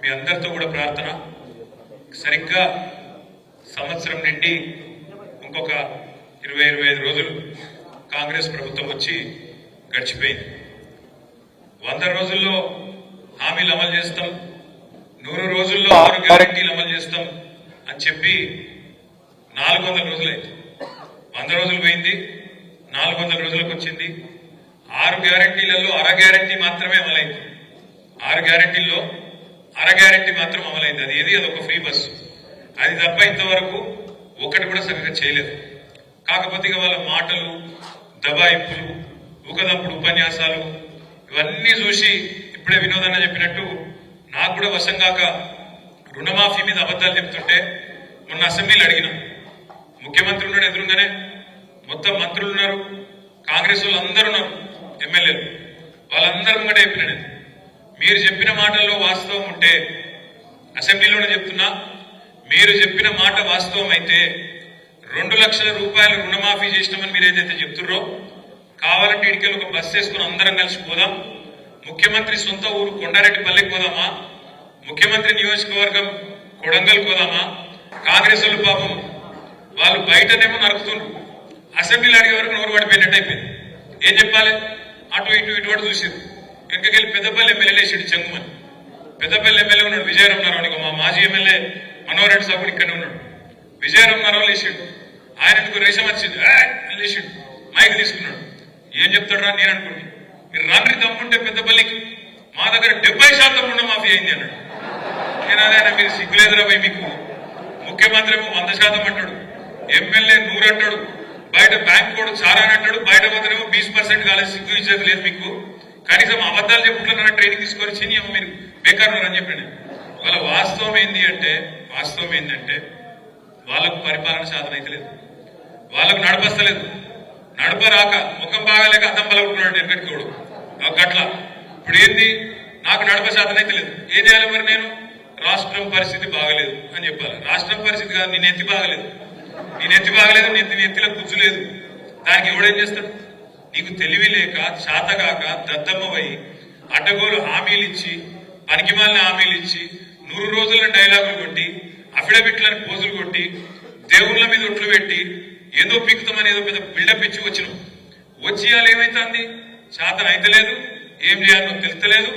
మీ అందరితో కూడా ప్రార్థన, సరిగ్గా సంవత్సరం నుండి ఇంకొక 20-25 రోజులు కాంగ్రెస్ ప్రభుత్వం వచ్చి గడిచిపోయింది. 100 రోజుల్లో హామీలు అమలు చేస్తాం, 100 రోజుల్లో 6 గ్యారెంటీలు అమలు చేస్తాం అని చెప్పి 400 రోజులైంది. 100 రోజులు పోయింది, 400 రోజులకు వచ్చింది. 6 గ్యారెంటీలలో అర గ్యారెంటీ మాత్రమే అమలైంది. 6 గ్యారెంటీల్లో అర గ్యారెంటీ మాత్రం అమలైంది. అది ఏది? అదొక ఫ్రీ బస్సు. అది తప్ప ఇంతవరకు ఒకటి కూడా సరిగ్గా చేయలేదు. కాకపోతే వాళ్ళ మాటలు, దబాయింపులు, ఊకదంపుడు ఉపన్యాసాలు ఇవన్నీ చూసి ఇప్పుడే వినోదన్న చెప్పినట్టు నాకు కూడా వశం కాక రుణమాఫీ మీద అబద్ధాలు చెప్తుంటే మొన్న అసెంబ్లీలో అడిగిన, ముఖ్యమంత్రి ఉన్నాడు ఎదురుగానే, మొత్తం మంత్రులు ఉన్నారు, కాంగ్రెస్ వాళ్ళు అందరూ ఉన్నారు, ఎమ్మెల్యేలు, వాళ్ళందరూ ముంగట చెప్పిన నేను, మీరు చెప్పిన మాటల్లో వాస్తవం ఉంటే, అసెంబ్లీలోనే చెప్తున్నా, మీరు చెప్పిన మాట వాస్తవం అయితే 2 లక్షల రూపాయలు రుణమాఫీ చేసినామని మీరు ఏదైతే చెప్తున్నారో, కావాలంటే ఇడికెళ్ళి ఒక బస్ వేసుకుని అందరం కలిసి పోదాం, ముఖ్యమంత్రి సొంత ఊరు కొండారెడ్డిపల్లికి పోదామా, ముఖ్యమంత్రి నియోజకవర్గం కొడంగల్ పోదామా. కాంగ్రెస్ వాళ్ళు పాపం వాళ్ళు బయటనేమో నరుకుతుండ్రు, అసెంబ్లీలో అడిగే వరకు నోరు పడిపోయినట్టు అయిపోయింది. ఏం చెప్పాలి? అటు ఇటు ఇటువంటి చూసారు. వెనకకెళ్ళి పెద్దపల్లి ఎమ్మెల్యే వేసాడు జంగుమని. పెద్దపల్లి ఎమ్మెల్యే ఉన్నాడు విజయరామనారావు, మా మాజీ ఎమ్మెల్యే మనోహరెడ్డి సాబు ఇక్కడే ఉన్నాడు. విజయరామనారావు లేచాడు, ఆయన ఎందుకు రేషం వచ్చింది లేచాడు, మైక్ తీసుకున్నాడు. ఏం చెప్తాడు నేను అనుకోండి, మీరు రాత్రి తమ్ముంటే పెద్దపల్లికి మా దగ్గర 70% రుణమాఫీ అయింది అన్నాడు. నేను అదే, మీరు సిగ్గులేదురా పోయి, మీకు ముఖ్యమంత్రి 100% అంటాడు, ఎమ్మెల్యే 100 అంటాడు, బయట బ్యాంక్ కూడా చాలా అంటాడు, బయట పోతేనేమో 20% కాలేదు, సిగ్గు ఇచ్చేది లేదు మీకు, కనీసం అబద్ధాలు చెప్పుకుంటున్నా ట్రైనింగ్ తీసుకొని చిని మీరు బేకారు అని చెప్పాను. వాళ్ళ వాస్తవం ఏంటంటే వాళ్ళకు పరిపాలన సాధన అయితే లేదు, వాళ్ళకు నడపస్తలేదు, నడపరాక ముఖం బాగాలేక అద్దం పలుకుతున్నాడు ఎక్కడికోడు గట్ల. ఇప్పుడు ఏంది? నాకు నడప సాధన అయితే లేదు, ఏం చేయాలి మరి? నేను రాష్ట్రం పరిస్థితి బాగలేదు అని చెప్పాలి. రాష్ట్రం పరిస్థితి కాదు, నీ నెత్తి బాగలేదు, నెత్తిలో గుజ్జు లేదు, దానికి ఎవడేం చేస్తాడు? నీకు తెలివి లేక, శాతగాక, దద్దమ్మవై అడ్డగోలు హామీలు ఇచ్చి, పనికిమాలిన హామీలు ఇచ్చి, 100 రోజుల డైలాగులు కొట్టి, అఫిడవిట్లను పోజులు కొట్టి, దేవుళ్ళ మీద ఒట్లు పెట్టి, ఏదో పీకుతామని ఏదో పెద్ద బిల్డప్ ఇచ్చి వచ్చినాం. వచ్చి ఇవాళ ఏమైతుంది? శాతం అయితే లేదు, ఏం చేయాలో తెలుస్తలేదు,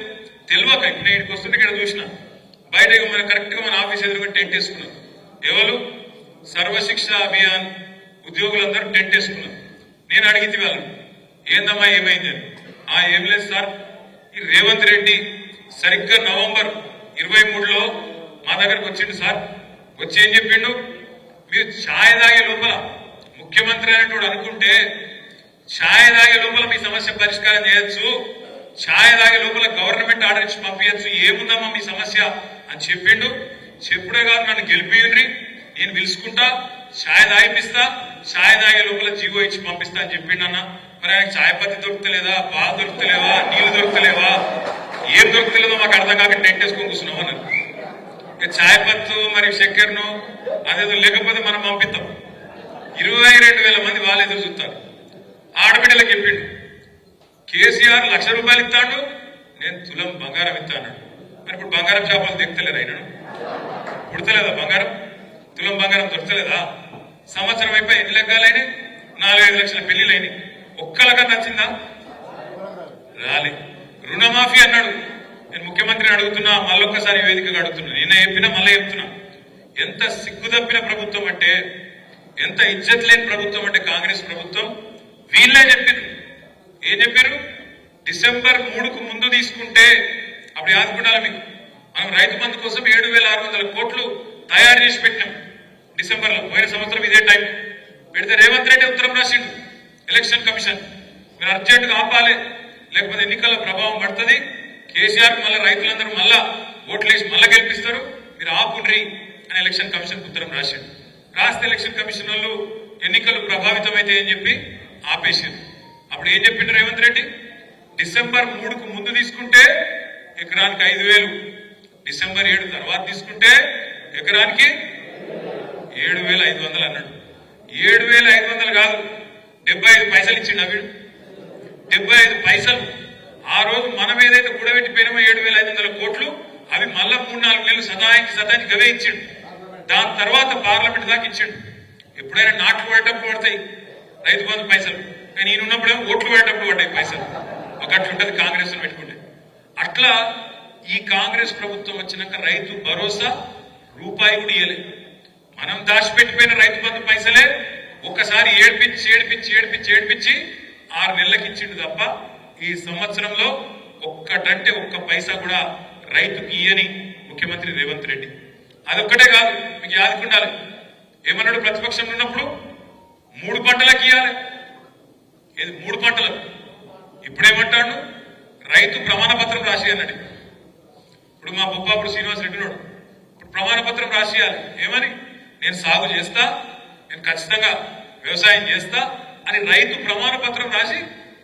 తెలియక ఇప్పుడు ఇక్కడికి వస్తుంటే ఇక్కడ చూసిన బయట మన కరెక్ట్ గా మన ఆఫీస్ ఎదురుగా టెంట్ వేసుకున్నాం. ఎవరు? సర్వశిక్ష అభియాన్ ఉద్యోగులందరూ టెంట్ వేసుకున్నారు. నేను అడిగితే వాళ్ళని, ఏందమ్మా ఏమైంది అని. ఏం లేదు సార్, ఈ రేవంత్ రెడ్డి సరిగ్గా నవంబర్ 23లో మా దగ్గరకు వచ్చిండు సార్. వచ్చి ఏం చెప్పిండు? మీరు ఛాయ్ తాగే లోపల ముఖ్యమంత్రి అనేటోడు అనుకుంటే ఛాయ్ తాగే లోపల మీ సమస్య పరిష్కారం చేయొచ్చు, ఛాయ్ తాగే లోపల గవర్నమెంట్ ఆర్డర్ ఇచ్చి పంపించచ్చు, ఏముందమ్మా మీ సమస్య అని చెప్పిండు. చెప్పుడే కాదు, నన్ను గెలిపియండి, నేను పిలుచుకుంటా, ఛాయ్ తాగిపిస్తా, ఛాయ్ తాగే లోపల జీవో ఇచ్చి పంపిస్తా అని చెప్పిండన్న. మరి ఆయనకు ఛాయ్ పత్తి దొరుకుతలేదా, పాలు దొరుకుతలేవా, నీళ్లు దొరుకుతలేవా, ఏం దొరుకుతలేదో మాకు అర్థం కాక టెంట్ వేసుకొని కూర్చున్నాం అన్నారు. ఛాయ్ పత్తు మరి చక్కెరను అదేదో లేకపోతే మనం పంపిస్తాం. 22,000 మంది వాళ్ళు ఎదురు చూస్తారు. ఆడబిడ్డలకు చెప్పిండు, కేసీఆర్ ₹1,00,000 ఇస్తాడు, నేను తులం బంగారం ఇస్తాను. మరి ఇప్పుడు బంగారం చేపలు దిగుతలేదా? ఆయన పుడతలేదా బంగారం? తులం బంగారం దొరకలేదా? సంవత్సరం అయిపోయి ఎన్ని లెగ్గాలైనాయి? 4-5 లక్షల పెళ్లిలైనాయి. ఒక్కలగా నచ్చిందా? రాలే. రుణమాఫీ అన్నాడు. నేను ముఖ్యమంత్రిని అడుగుతున్నా, మళ్ళొక్కసారి వేదికగా అడుగుతున్నా, నిన్న చెప్పినా మళ్ళీ చెప్తున్నా, ఎంత సిగ్గుదప్పిన ప్రభుత్వం అంటే, ఎంత ఇజ్జత్ లేని ప్రభుత్వం అంటే కాంగ్రెస్ ప్రభుత్వం. వీళ్ళే చెప్పారు. ఏం చెప్పారు? డిసెంబర్ 3కు ముందు తీసుకుంటే, అప్పుడు యాదుకుండాలి మీకు, మనం రైతు బంధు కోసం 7,600 కోట్లు తయారు చేసి పెట్టినాం డిసెంబర్లో. పోయిన సంవత్సరం ఇదే టైం పెడితే రేవంత్ రెడ్డి ఉత్తరం రాసిండు ఎలక్షన్ కమిషన్, మీరు అర్జెంటుగా ఆపాలి, లేకపోతే ఎన్నికల ప్రభావం పడుతుంది, కేసీఆర్ మళ్ళీ రైతులందరూ మళ్ళా ఓట్లేసి మళ్ళా గెలిపిస్తారు, మీరు ఆపుండ్రి అని ఎలక్షన్ కమిషన్ ఉత్తరం రాశాడు. రాస్తే ఎలక్షన్ కమిషన్ వాళ్ళు ఎన్నికలు ప్రభావితమైతే అని చెప్పి ఆపేసారు. అప్పుడు ఏం చెప్పిండు రేవంత్ రెడ్డి? డిసెంబర్ 3కు ముందు తీసుకుంటే ఎకరానికి 5,000, డిసెంబర్ 7 తర్వాత తీసుకుంటే ఎకరానికి 7,500 అన్నాడు. 7,500 కాదు, 75 పైసలు ఇచ్చిండు అవి. 75 పైసలు ఆ రోజు మనం ఏదైతే కూడబెట్టిపోయినామో 7,500 కోట్లు అవి మళ్ళా 3-4 నెలలు సదానికి గవే ఇచ్చిండు. దాని తర్వాత పార్లమెంట్ దాకా ఇచ్చిండు. ఎప్పుడైనా నాట్లు పడేటప్పుడు పడతాయి రైతు బంధు పైసలు, కానీ ఈయన ఉన్నప్పుడేమో ఓట్లు పడేటప్పుడు పడ్డాయి పైసలు. ఒకట్లుంటది కాంగ్రెస్ పెట్టుకుంటే. అట్లా ఈ కాంగ్రెస్ ప్రభుత్వం వచ్చినాక రైతు భరోసా రూపాయి కూడా ఇయ్యలే. మనం దాచిపెట్టిపోయిన రైతు బంధు పైసలే ఒక్కసారి ఏడిపించి 6 నెలలకు ఇచ్చిండు తప్ప ఈ సంవత్సరంలో ఒక్కటంటే ఒక్క పైసా కూడా రైతుకి ఇయ్యని ముఖ్యమంత్రి రేవంత్ రెడ్డి. అదొక్కటే కాదు, మీకు యాదుకుండాలి, ఏమన్నాడు ప్రతిపక్షంలో ఉన్నప్పుడు 3 పంటలకు ఇవ్వాలి. ఏది 3 పంటలకు? ఇప్పుడేమంటాడు, రైతు ప్రమాణ పత్రం రాసి అన్నాడు. ఇప్పుడు మా బొప్పాపుడు శ్రీనివాస్ రెడ్డి నాడు ఇప్పుడు ప్రమాణ పత్రం రాసియాలి. ఏమని? నేను సాగు చేస్తా, నేను ఖచ్చితంగా వ్యవసాయం చేస్తా అని రైతు ప్రమాణ పత్రం రాసి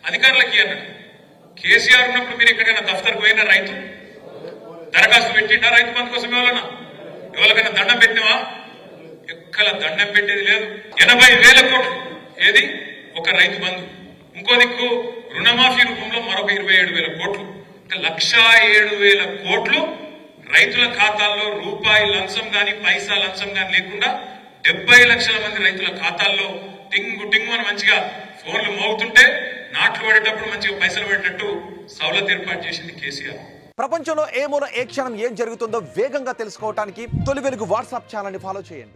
అధికారులకి అన్నాడు. కేసీఆర్ ఉన్నప్పుడు మీరు ఎక్కడైనా దఫ్తర్కు పోయినా రైతు దరఖాస్తు పెట్టిండా రైతు బంధు కోసం? ఎవరికైనా దండం పెట్టినవా? ఎక్కడ దండం పెట్టేది లేదు. 80,000 కోట్లు ఏది ఒక రైతు బంధు. ఇంకో దిక్కు రుణమాఫీ రూపంలో మరొక 27,000 కోట్లు. 1,07,000 కోట్లు రైతుల ఖాతాల్లో రూపాయి లంచం గాని పైసా లంచం గాని లేకుండా 70 లక్షల మంది రైతుల ఖాతాల్లో టింగు అని మంచిగా ఫోన్లు మోగుతుంటే నాట్లు పడేటప్పుడు మంచిగా పైసలు పడేటట్టు సౌలత్ ఏర్పాటు చేసింది కేసీఆర్. ప్రపంచంలో ఏ మూల ఏ క్షణం ఏం జరుగుతుందో వేగంగా తెలుసుకోవడానికి తొలి వెలుగు వాట్సాప్ ఛానల్ని ఫాలో చేయండి.